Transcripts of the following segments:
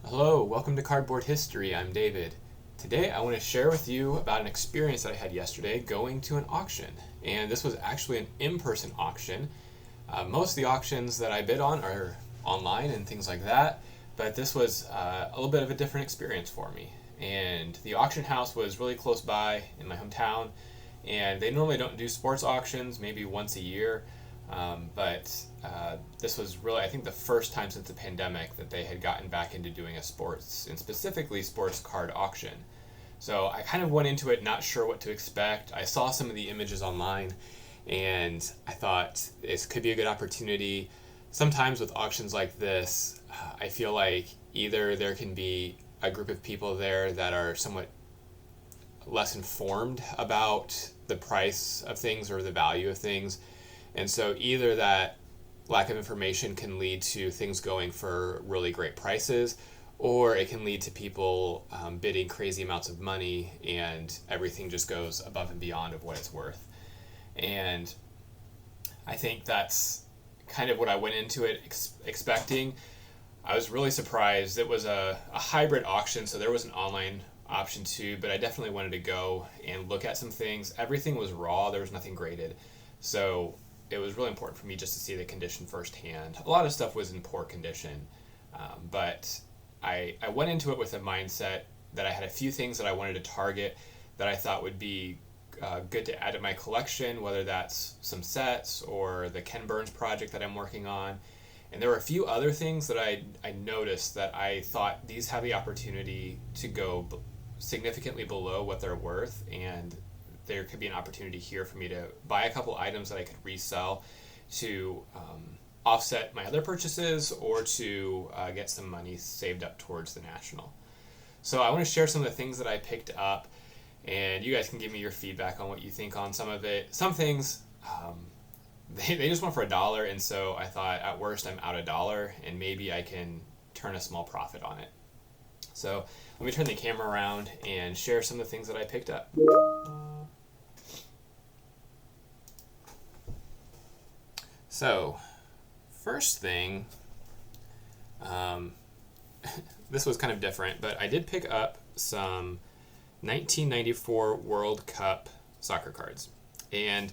Hello, welcome to Cardboard History. I'm David. Today I want to share with you about an experience that I had yesterday going to an auction. And this was actually an in-person auction. Most of the auctions that I bid on are online and things like that, but this was a little bit of a different experience for me. And the auction house was really close by in my hometown, and they normally don't do sports auctions, maybe once a year. But this was really, I think, the first time since the pandemic that they had gotten back into doing a sports, and specifically sports card auction. So I kind of went into it not sure what to expect. I saw some of the images online, and I thought this could be a good opportunity. Sometimes with auctions like this, I feel like either there can be a group of people there that are somewhat less informed about the price of things or the value of things. And so either that lack of information can lead to things going for really great prices, or it can lead to people bidding crazy amounts of money and everything just goes above and beyond of what it's worth. And I think that's kind of what I went into it expecting. I was really surprised. It was a hybrid auction, so there was an online option too, but I definitely wanted to go and look at some things. Everything was raw, there was nothing graded. So it was really important for me just to see the condition firsthand. A lot of stuff was in poor condition, but I went into it with a mindset that I had a few things that I wanted to target that I thought would be good to add to my collection, whether that's some sets or the Ken Burns project that I'm working on. And there were a few other things that I noticed that I thought these have the opportunity to go significantly below what they're worth, and there could be an opportunity here for me to buy a couple items that I could resell to offset my other purchases or to get some money saved up towards the National. So I want to share some of the things that I picked up, and you guys can give me your feedback on what you think on some of it. Some things, they just went for $1, and so I thought at worst I'm out $1, and maybe I can turn a small profit on it. So let me turn the camera around and share some of the things that I picked up. So, first thing, this was kind of different, but I did pick up some 1994 World Cup soccer cards. And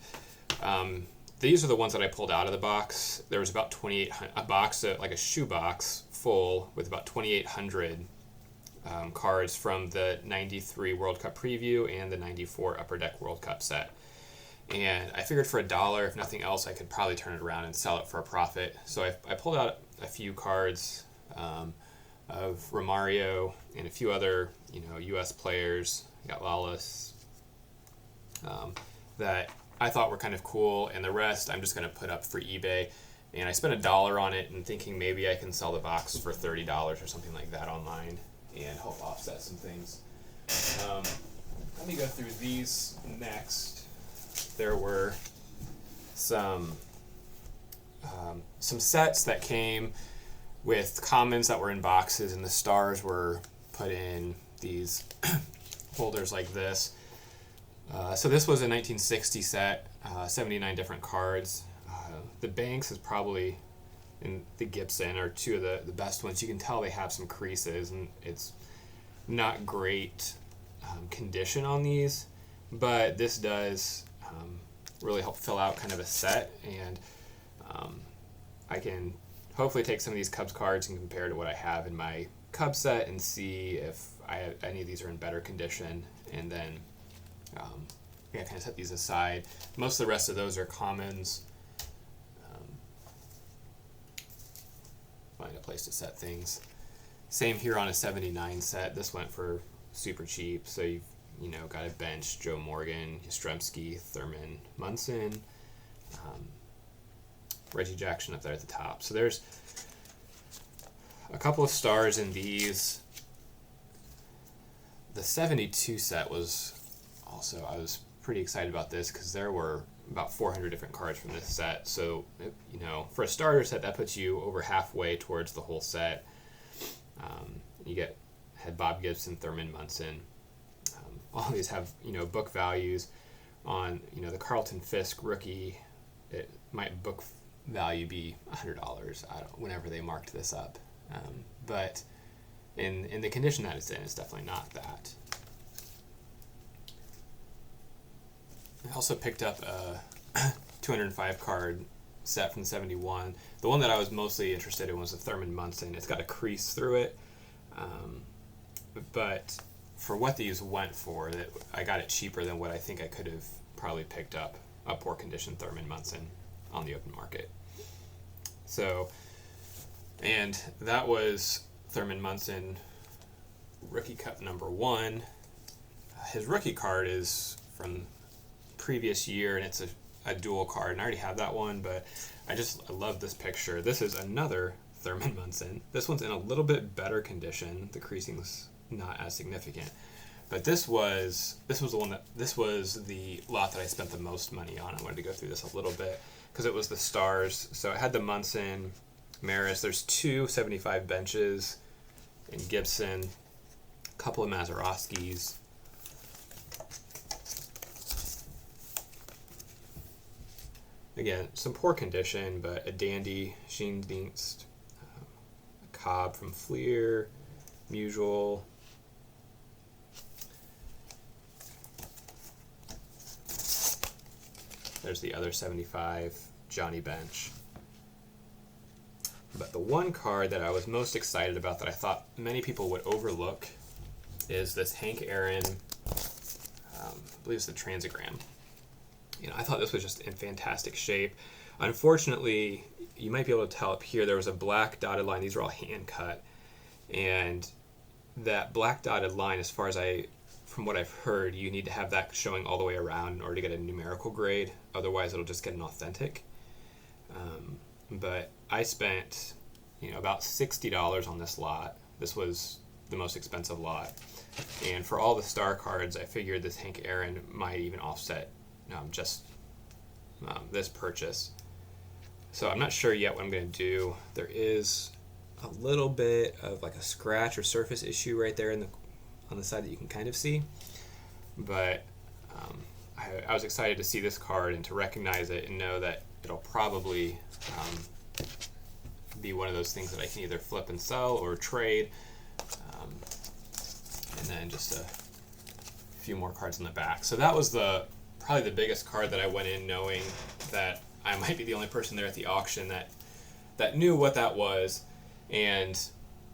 these are the ones that I pulled out of the box. There was about 2,800, a box, like a shoe box full with about 2,800 cards from the 93 World Cup preview and the 94 Upper Deck World Cup set. And I figured for $1, if nothing else, I could probably turn it around and sell it for a profit. So I pulled out a few cards of Romario and a few other, U.S. players. I got Lawless that I thought were kind of cool, and the rest I'm just going to put up for eBay. And I spent $1 on it, and thinking maybe I can sell the box for $30 or something like that online and help offset some things. Let me go through these next. There were some sets that came with commons that were in boxes, and the stars were put in these holders like this. So this was a 1960 set, 79 different cards. The Banks is probably, and the Gibson are two of the best ones. You can tell they have some creases, and it's not great condition on these, but this does really help fill out kind of a set, and I can hopefully take some of these Cubs cards and compare to what I have in my Cubs set and see if any of these are in better condition, and then kind of set these aside. Most of the rest of those are commons. Find a place to set things. Same here on a 79 set. This went for super cheap, so you've got a bench, Joe Morgan, Yastrzemski, Thurman, Munson, Reggie Jackson up there at the top. So there's a couple of stars in these. The 72 set was also, I was pretty excited about this because there were about 400 different cards from this set. So, for a starter set, that puts you over halfway towards the whole set. Had Bob Gibson, Thurman, Munson. All these have, book values on, the Carlton Fisk rookie. It might book value be $100. Whenever they marked this up. But in the condition that it's in, it's definitely not that. I also picked up a 205 card set from the 71. The one that I was mostly interested in was the Thurman Munson. It's got a crease through it, but for what these went for, I got it cheaper than what I think I could have probably picked up a poor condition Thurman Munson on the open market. So, and that was Thurman Munson rookie cup number 1. His rookie card is from previous year, and it's a dual card, and I already have that one, but I love this picture. This is another Thurman Munson. This one's in a little bit better condition. The creasing's not as significant, but this was the lot that I spent the most money on. I wanted to go through this a little bit because it was the stars. So it had the Munson, Maris. There's 2 75 benches in Gibson, a couple of Mazeroskis. Again, some poor condition, but a Dandy, Schiendienst, a Cobb from Fleer, Musial. There's the other 75, Johnny Bench. But the one card that I was most excited about that I thought many people would overlook is this Hank Aaron, I believe it's the Transigram. I thought this was just in fantastic shape. Unfortunately, you might be able to tell up here, there was a black dotted line. These are all hand cut. And that black dotted line, from what I've heard, you need to have that showing all the way around in order to get a numerical grade. Otherwise, it'll just get an authentic. But I spent, about $60 on this lot. This was the most expensive lot. And for all the star cards, I figured this Hank Aaron might even offset this purchase. So I'm not sure yet what I'm going to do. There is a little bit of like a scratch or surface issue right there on the side that you can kind of see. But I was excited to see this card and to recognize it and know that it'll probably be one of those things that I can either flip and sell or trade. And then just a few more cards on the back. So that was probably the biggest card that I went in knowing that I might be the only person there at the auction that knew what that was. And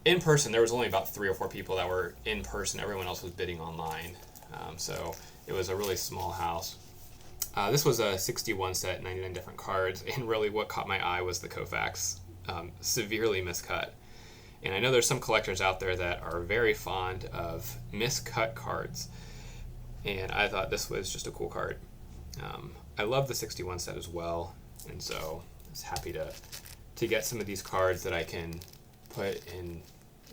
in person, there was only about 3 or 4 people that were in person. Everyone else was bidding online. So it was a really small house. This was a 61 set, 99 different cards, and really what caught my eye was the Koufax, severely miscut. And I know there's some collectors out there that are very fond of miscut cards, and I thought this was just a cool card. I love the 61 set as well, and so I was happy to get some of these cards that I can put in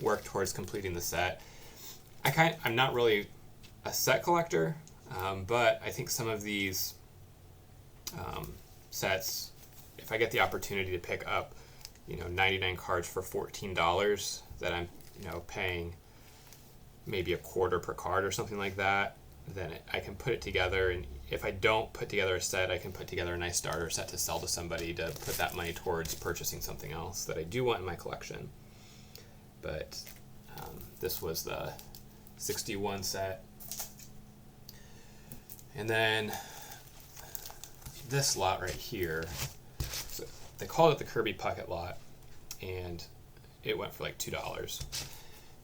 work towards completing the set. I'm not really a set collector, but I think some of these sets, if I get the opportunity to pick up 99 cards for $14 that I'm paying maybe a quarter per card or something like that, then I can put it together. And if I don't put together a set, I can put together a nice starter set to sell to somebody to put that money towards purchasing something else that I do want in my collection. But this was the 61 set. And then this lot right here, so they called it the Kirby Puckett lot, and it went for like $2.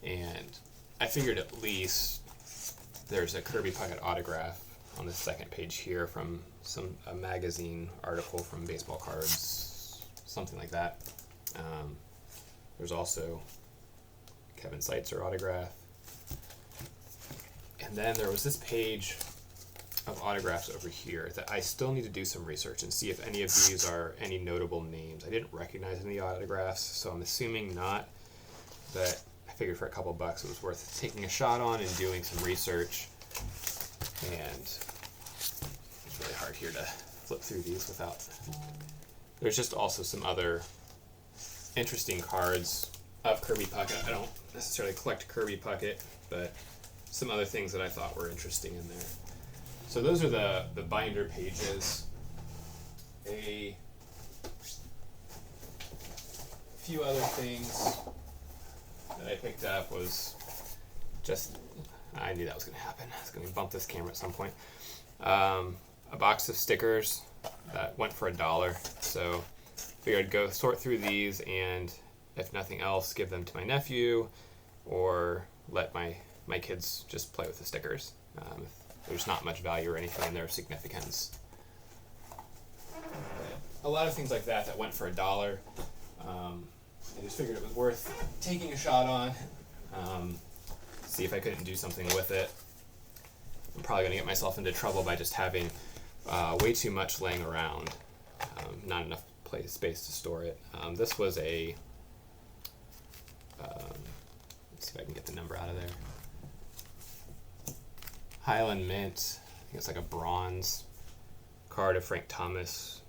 And I figured at least there's a Kirby Puckett autograph on the second page here from a magazine article from Baseball Cards, something like that. There's also Kevin Seitzer autograph. And then there was this page of autographs over here that I still need to do some research and see if any of these are any notable names. I didn't recognize any autographs, so I'm assuming not, but I figured for a couple bucks it was worth taking a shot on and doing some research. And it's really hard here to flip through these without... There's just also some other interesting cards of Kirby Puckett. I don't necessarily collect Kirby Puckett, but some other things that I thought were interesting in there. So those are the binder pages. A few other things that I picked up was just, I knew that was going to happen. I was going to bump this camera at some point. A box of stickers that went for $1. So figured I'd go sort through these and, if nothing else, give them to my nephew or let my kids just play with the stickers. There's not much value or anything in their significance. A lot of things like that went for $1. I just figured it was worth taking a shot on, see if I couldn't do something with it. I'm probably going to get myself into trouble by just having way too much laying around, not enough space to store it. This was a, let's see if I can get the number out of there. Highland Mint, I think it's like a bronze card of Frank Thomas.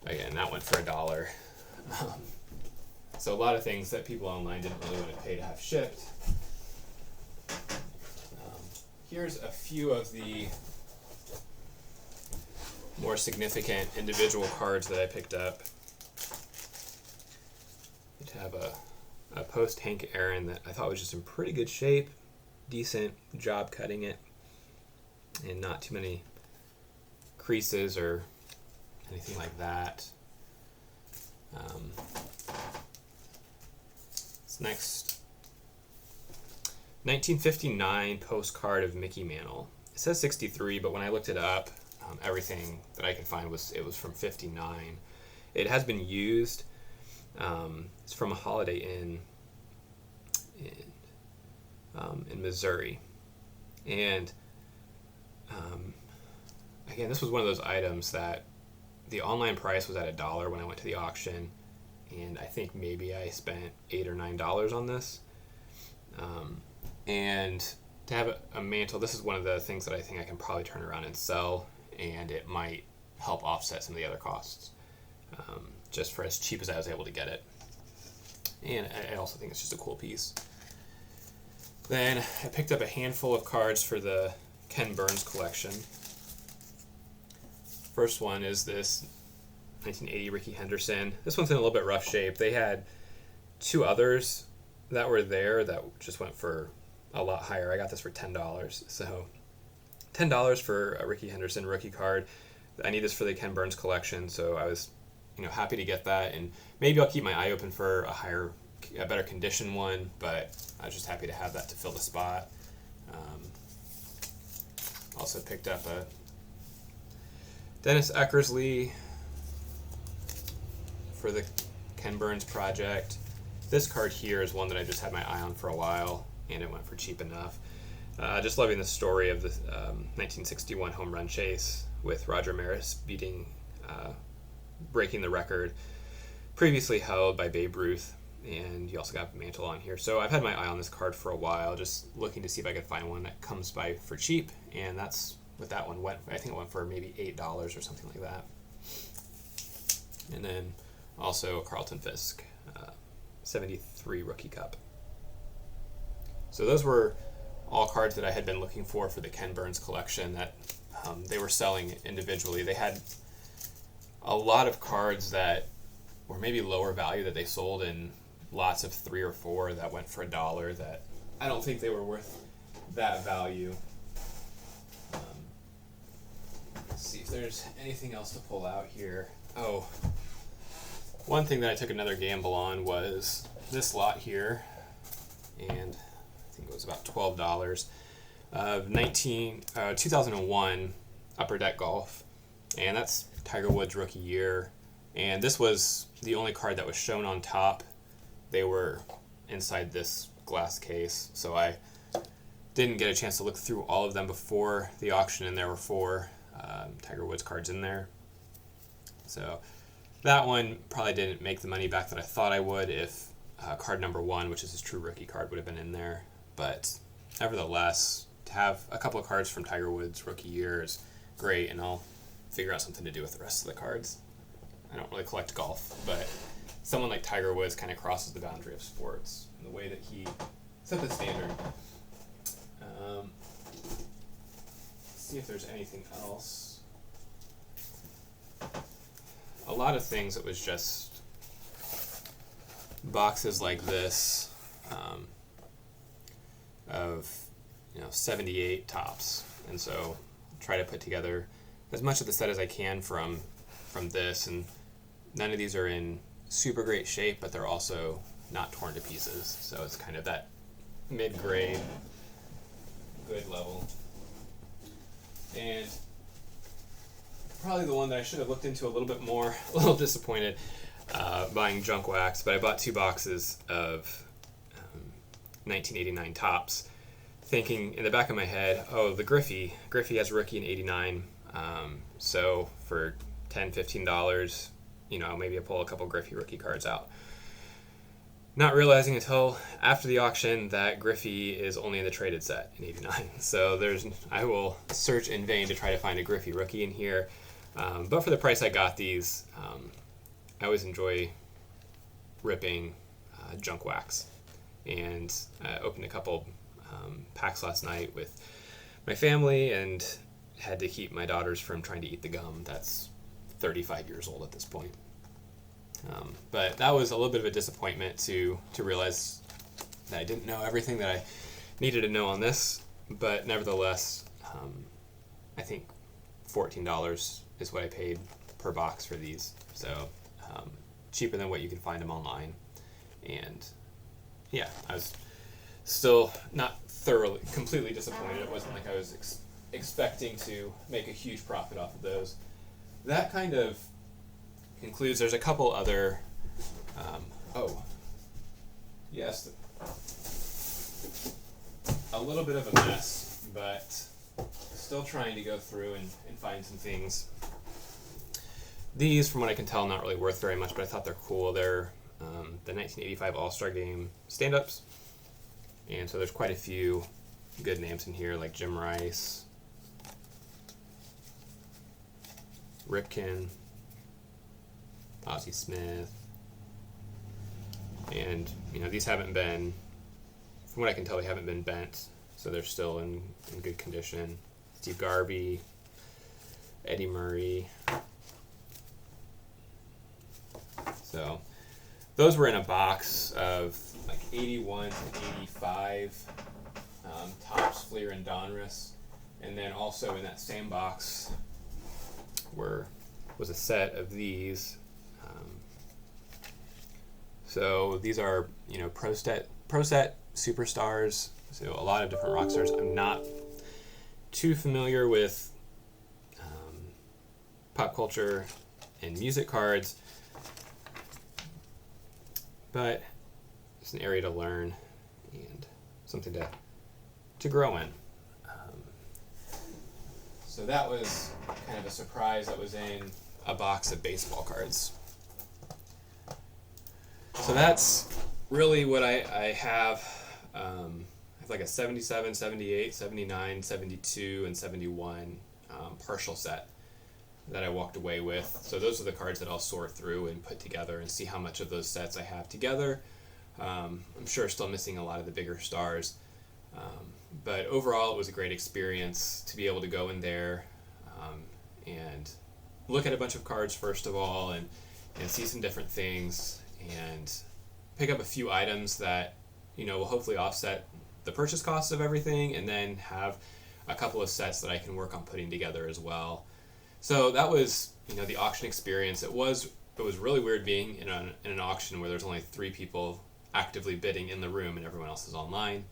Again, that went for $1. So a lot of things that people online didn't really want to pay to have shipped. Here's a few of the more significant individual cards that I picked up. I have a post Hank Aaron that I thought was just in pretty good shape, decent job cutting it, and not too many creases or anything like that. This next 1959 postcard of Mickey Mantle. It says 63, but when I looked it up, everything that I could find was from 59. It has been used. It's from a Holiday Inn in Missouri, and again, this was one of those items that the online price was at $1 when I went to the auction, and I think maybe I spent $8 or $9 on this. And to have a mantle, this is one of the things that I think I can probably turn around and sell, and it might help offset some of the other costs, just for as cheap as I was able to get it. And I also think it's just a cool piece. Then I picked up a handful of cards for the Ken Burns collection. First one is this 1980 Rickey Henderson. This one's in a little bit rough shape. They had two others that were there that just went for a lot higher. I got this for $10. So $10 for a Rickey Henderson rookie card. I need this for the Ken Burns collection, so I was happy to get that, and maybe I'll keep my eye open for a better condition one, but I was just happy to have that to fill the spot. Also picked up a Dennis Eckersley for the Ken Burns project. This card here is one that I just had my eye on for a while, and it went for cheap enough. Just loving the story of the 1961 home run chase with Roger Maris breaking the record previously held by Babe Ruth, and you also got Mantle on here. So I've had my eye on this card for a while, just looking to see if I could find one that comes by for cheap, and that's what that one went. I think it went for maybe $8 or something like that. And then also Carlton Fisk, 73 Rookie Cup. So those were all cards that I had been looking for the Ken Burns collection that they were selling individually. They had a lot of cards that were maybe lower value that they sold in lots of 3 or 4 that went for $1 that I don't think they were worth that value. Let's see if there's anything else to pull out here. Oh, one thing that I took another gamble on was this lot here, and I think it was about $12 of 2001 Upper Deck Golf, and that's Tiger Woods rookie year. And this was the only card that was shown on top. They were inside this glass case, so I didn't get a chance to look through all of them before the auction, and there were 4 Tiger Woods cards in there. So that one probably didn't make the money back that I thought I would if card number 1, which is his true rookie card, would have been in there. But nevertheless, to have a couple of cards from Tiger Woods rookie year is great, and I'll figure out something to do with the rest of the cards. I don't really collect golf, but someone like Tiger Woods kind of crosses the boundary of sports in the way that he set the standard. See if there's anything else. A lot of things that was just boxes like this of 78 tops, and so try to put together as much of the set as I can from this. And none of these are in super great shape, but they're also not torn to pieces, so it's kind of that mid-grade good level. And probably the one that I should have looked into a little bit more, a little disappointed buying junk wax, but I bought 2 boxes of 1989 tops, thinking in the back of my head, oh, the Griffey has rookie in 89, so for $10-15, maybe I pull a couple Griffey rookie cards out. Not realizing until after the auction that Griffey is only in the traded set in 89. So I will search in vain to try to find a Griffey rookie in here. But for the price I got these, I always enjoy ripping junk wax. And I opened a couple packs last night with my family and had to keep my daughters from trying to eat the gum. That's 35 years old at this point. But that was a little bit of a disappointment to realize that I didn't know everything that I needed to know on this, but nevertheless, I think $14 is what I paid per box for these, so cheaper than what you can find them online. And yeah, I was still not completely disappointed. It wasn't like I was expecting to make a huge profit off of those. That kind of concludes. There's a couple other yes, a little bit of a mess, but still trying to go through and find some things. These, from what I can tell, not really worth very much, but I thought they're cool. They're the 1985 All-Star Game stand-ups, and so there's quite a few good names in here, like Jim Rice, Ripken, Ozzie Smith, and these haven't been, from what I can tell, they haven't been bent, so they're still in good condition. Steve Garvey, Eddie Murray. So those were in a box of like 81 to 85 Topps, Fleer, and Donruss, and then also in that same box was a set of these. So these are Pro Set Superstars. So a lot of different rock stars. I'm not too familiar with pop culture and music cards, but it's an area to learn and something to grow in. So that was kind of a surprise. That was in a box of baseball cards. So that's really what I have. I have like a 77, 78, 79, 72, and 71 partial set that I walked away with. So those are the cards that I'll sort through and put together and see how much of those sets I have together. I'm sure still missing a lot of the bigger stars. But overall, it was a great experience to be able to go in there and look at a bunch of cards first of all and see some different things and pick up a few items that will hopefully offset the purchase costs of everything, and then have a couple of sets that I can work on putting together as well. So that was the auction experience. It was really weird being in an auction where there's only 3 people actively bidding in the room and everyone else is online.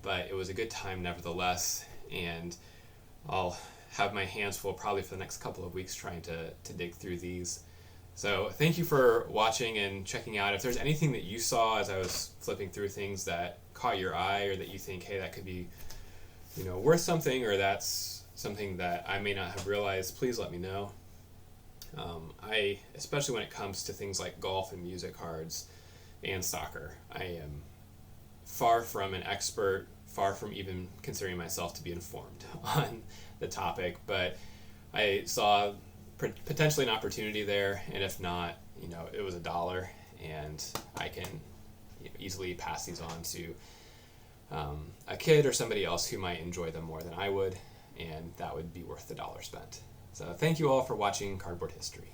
But it was a good time nevertheless, and I'll have my hands full probably for the next couple of weeks trying to dig through these. So thank you for watching and checking out. If there's anything that you saw as I was flipping through things that caught your eye, or that you think, hey, that could be worth something, or that's something that I may not have realized, please let me know. Especially when it comes to things like golf and music cards and soccer, I am far from an expert, far from even considering myself to be informed on the topic, but I saw potentially an opportunity there, and if not, it was $1, and I can easily pass these on to a kid or somebody else who might enjoy them more than I would, and that would be worth the $1 spent. So thank you all for watching Cardboard History.